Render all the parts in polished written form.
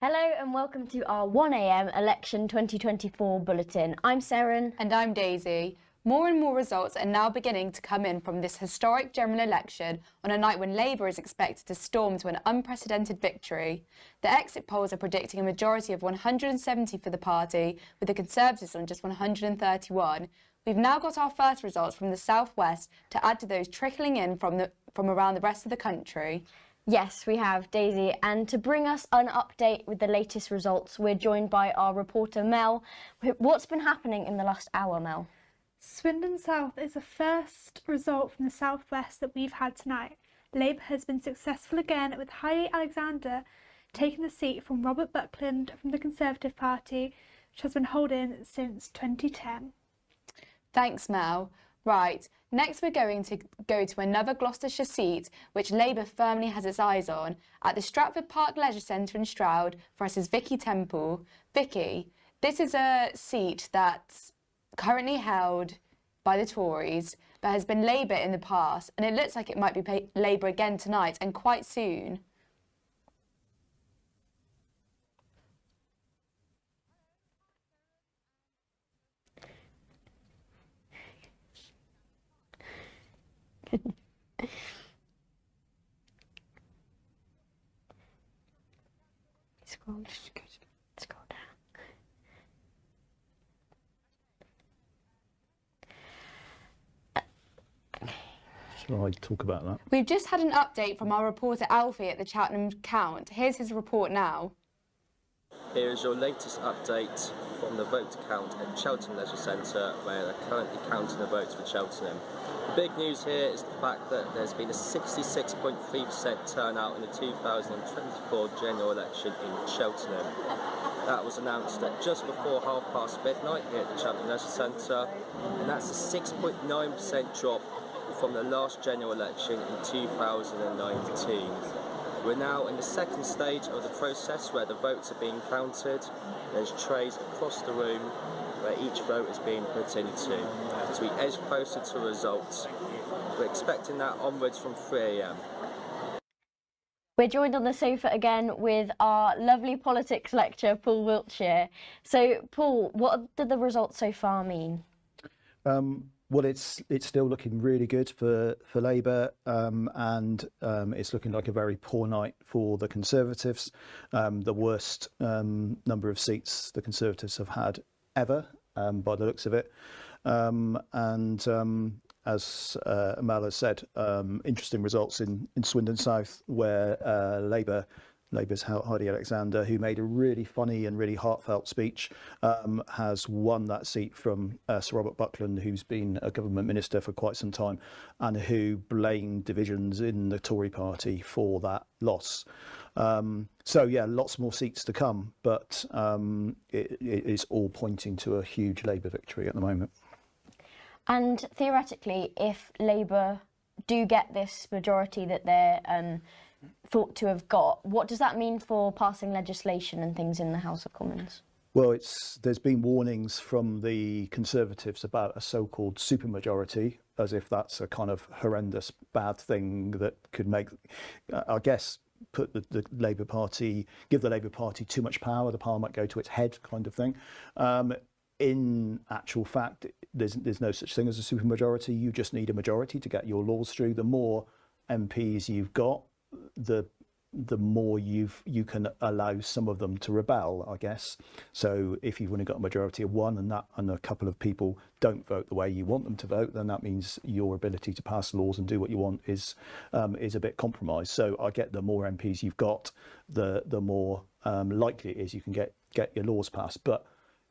Hello and welcome to our 1am election 2024 bulletin. I'm Seren. And I'm Daisy. More and more results are now beginning to come in from this historic general election on a night when Labour is expected to storm to an unprecedented victory. The exit polls are predicting a majority of 170 for the party, with the Conservatives on just 131. We've now got our first results from the southwest to add to those trickling in from around the rest of the country. Yes, we have, Daisy, and to bring us an update with the latest results, we're joined by our reporter Mel. What's been happening in the last hour, Mel? Swindon South is the first result from the southwest that we've had tonight. Labour has been successful again, with Heidi Alexander taking the seat from Robert Buckland from the Conservative Party, which has been holding since 2010. Thanks, Mel. Right, next we're going to go to another Gloucestershire seat, which Labour firmly has its eyes on. At the Stratford Park Leisure Centre in Stroud, for us is Vicky Temple. Vicky, this is a seat that's currently held by the Tories, but has been Labour in the past, and it looks like it might be Labour again tonight, and quite soon. Scroll down. Shall I talk about that? We've just had an update from our reporter Alfie at the Cheltenham Count. Here's his report now. Here is your latest update from the vote count at Cheltenham Leisure Centre, where they're currently counting the votes for Cheltenham. The big news here is the fact that there's been a 66.3% turnout in the 2024 general election in Cheltenham. That was announced at just before midnight here at the Cheltenham Leisure Centre, and that's a 6.9% drop from the last general election in 2019. We're now in the second stage of the process where the votes are being counted. There's trays across the room where each vote is being put into. As we edge closer to results, we're expecting that onwards from 3 a.m. We're joined on the sofa again with our lovely politics lecturer, Paul Wiltshire. So, Paul, what do the results so far mean? Well, it's still looking really good for Labour, and it's looking like a very poor night for the Conservatives. The worst number of seats the Conservatives have had ever, by the looks of it. As Mel has said, interesting results in Swindon South, where Labour's Heidi Alexander, who made a really funny and really heartfelt speech, has won that seat from Sir Robert Buckland, who's been a government minister for quite some time and who blamed divisions in the Tory party for that loss. So yeah, lots more seats to come, but it is all pointing to a huge Labour victory at the moment. And theoretically, if Labour do get this majority that they're thought to have got, what does that mean for passing legislation and things in the House of Commons? Well, there's been warnings from the Conservatives about a so-called supermajority, as if that's a kind of horrendous bad thing that could make, I guess, put the Labour Party, give the Labour Party too much power, the power might go to its head, kind of thing. In actual fact, there's no such thing as a supermajority. You just need a majority to get your laws through. The more MPs you've got, the more you can allow some of them to rebel, I guess. So if you've only got a majority of one and a couple of people don't vote the way you want them to vote, then that means your ability to pass laws and do what you want is a bit compromised. So I get the more MPs you've got, the more likely it is you can get your laws passed. But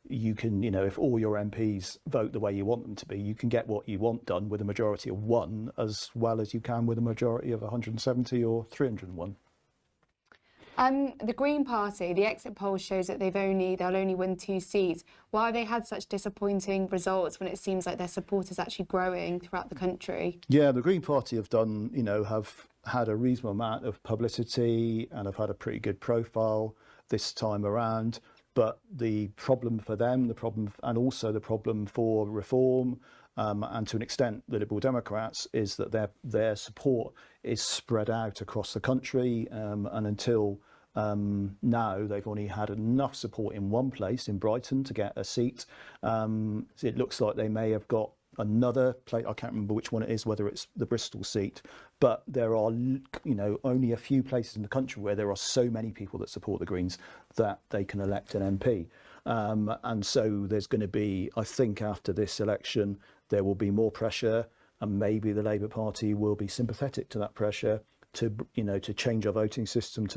you can, if all your MPs vote the way you want them to be, you can get what you want done with a majority of one as well as you can with a majority of 170 or 301. The Green Party, the exit poll shows that they'll only win 2 seats. Why have they had such disappointing results when it seems like their support is actually growing throughout the country? Yeah, the Green Party have had a reasonable amount of publicity and have had a pretty good profile this time around. But the problem for them, and also the problem for Reform, and to an extent the Liberal Democrats, is that their support is spread out across the country, and until Now they've only had enough support in one place, in Brighton, to get a seat. It looks like they may have got another place. I can't remember which one it is, whether it's the Bristol seat, but there are, only a few places in the country where there are so many people that support the Greens that they can elect an MP. And so there's going to be, I think, after this election, there will be more pressure, and maybe the Labour Party will be sympathetic to that pressure to change our voting system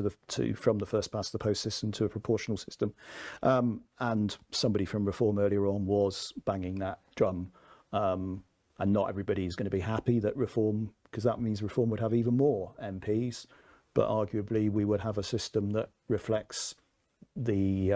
from the first past the post system to a proportional system. And somebody from Reform earlier on was banging that drum. And not everybody is going to be happy that Reform, because that means Reform would have even more MPs, but arguably we would have a system that reflects the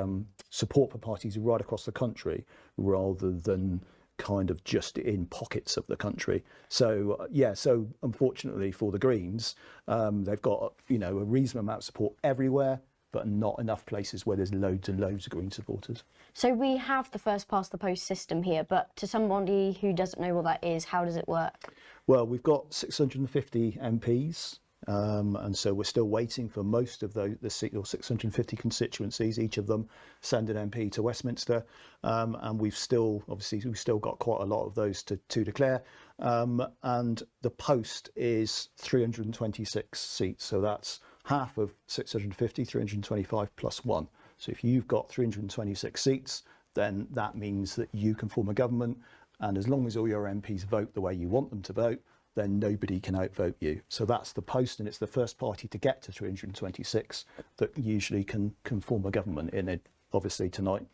support for parties right across the country rather than kind of just in pockets of the country. So so unfortunately for the Greens, they've got a reasonable amount of support everywhere, but not enough places where there's loads and loads of Green supporters. So we have the first past the post system here, but to somebody who doesn't know what that is, how does it work? Well, we've got 650 MPs, and so we're still waiting for most of the 650 constituencies, each of them send an MP to Westminster, and we've still got quite a lot of those to declare, and the post is 326 seats, so that's half of 650, 325 plus one. So if you've got 326 seats, then that means that you can form a government, and as long as all your MPs vote the way you want them to vote, then nobody can outvote you. So that's the post, and it's the first party to get to 326 that usually can form a government in it. Obviously tonight,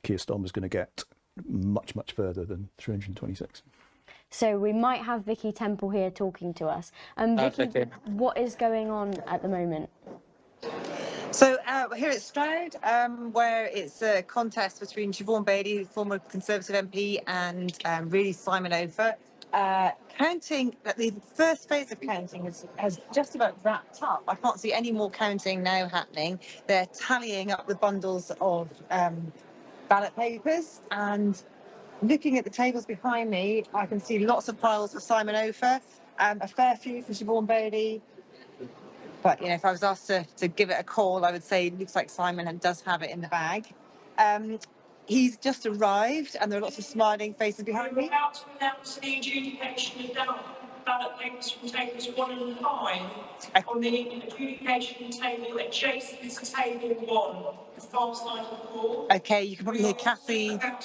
Keir Starmer's going to get much, much further than 326. So we might have Vicky Temple here talking to us. Vicky, what is going on at the moment? So here at Stroud, where it's a contest between Siobhan Bailey, former Conservative MP, and really Simon Ofer. Counting, the first phase of counting has just about wrapped up. I can't see any more counting now happening. They're tallying up the bundles of ballot papers, and looking at the tables behind me, I can see lots of piles for Simon Ofer, a fair few for Siobhan Bailey. But if I was asked to give it a call, I would say it looks like Simon does have it in the bag. He's just arrived, and there are lots of smiling faces behind me. We're about to announce the adjudication of ballot papers from tables 1 and 5 on the adjudication table adjacent to table 1, the far side of the hall. Okay, you can probably hear Kathy. I'm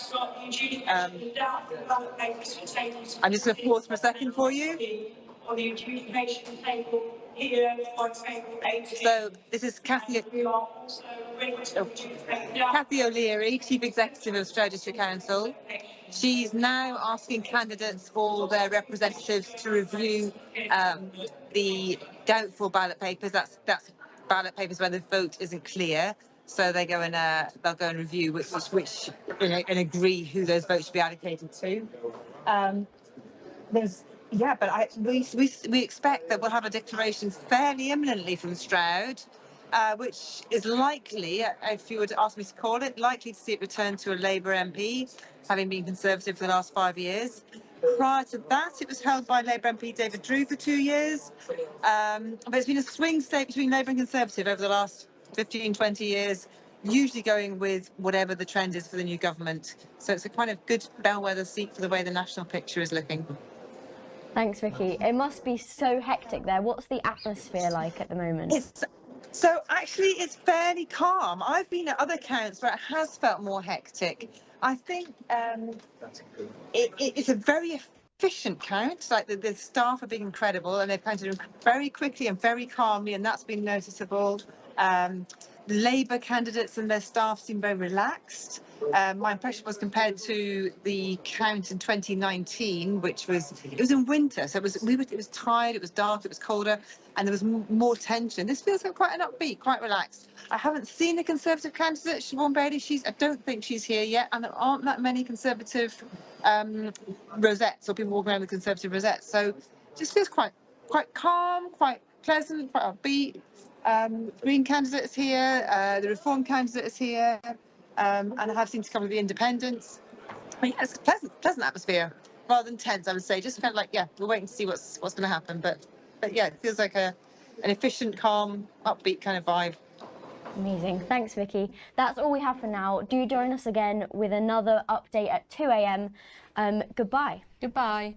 just going to pause for a second for you. On the adjudication table here by table 18. So this is Kathy. Kathy O'Leary, Chief Executive of Stroud District Council. She's now asking candidates for their representatives to review the doubtful ballot papers. That's ballot papers where the vote isn't clear. So they go and they'll go and review which and agree who those votes should be allocated to. We expect that we'll have a declaration fairly imminently from Stroud, which is likely, if you were to ask me to call it, likely to see it return to a Labour MP, having been Conservative for the last 5 years. Prior to that, it was held by Labour MP David Drew for 2 years. But it's been a swing state between Labour and Conservative over the last 15, 20 years, usually going with whatever the trend is for the new government. So it's a kind of good bellwether seat for the way the national picture is looking. Thanks, Vicky. It must be so hectic there. What's the atmosphere like at the moment? It's fairly calm. I've been at other counts where it has felt more hectic. I think it's a very efficient count. Like the staff are being incredible, and they've counted very quickly and very calmly, and that's been noticeable. Labour candidates and their staff seem very relaxed. My impression was, compared to the count in 2019, it was in winter, so it was tired, it was dark, it was colder, and there was more tension. This feels like quite an upbeat, quite relaxed. I haven't seen the Conservative candidate, Siobhan Bailey. I don't think she's here yet, and there aren't that many Conservative rosettes or people walking around with Conservative rosettes. So it just feels quite calm, quite pleasant, quite upbeat. Green candidate is here, the Reform candidate is here, and I have seen a couple of the independents. It's a pleasant atmosphere, rather than tense, I would say. Just kind of like, we're waiting to see what's going to happen. But yeah, it feels like an efficient, calm, upbeat kind of vibe. Amazing. Thanks, Vicky. That's all we have for now. Do join us again with another update at 2 a.m. Goodbye. Goodbye.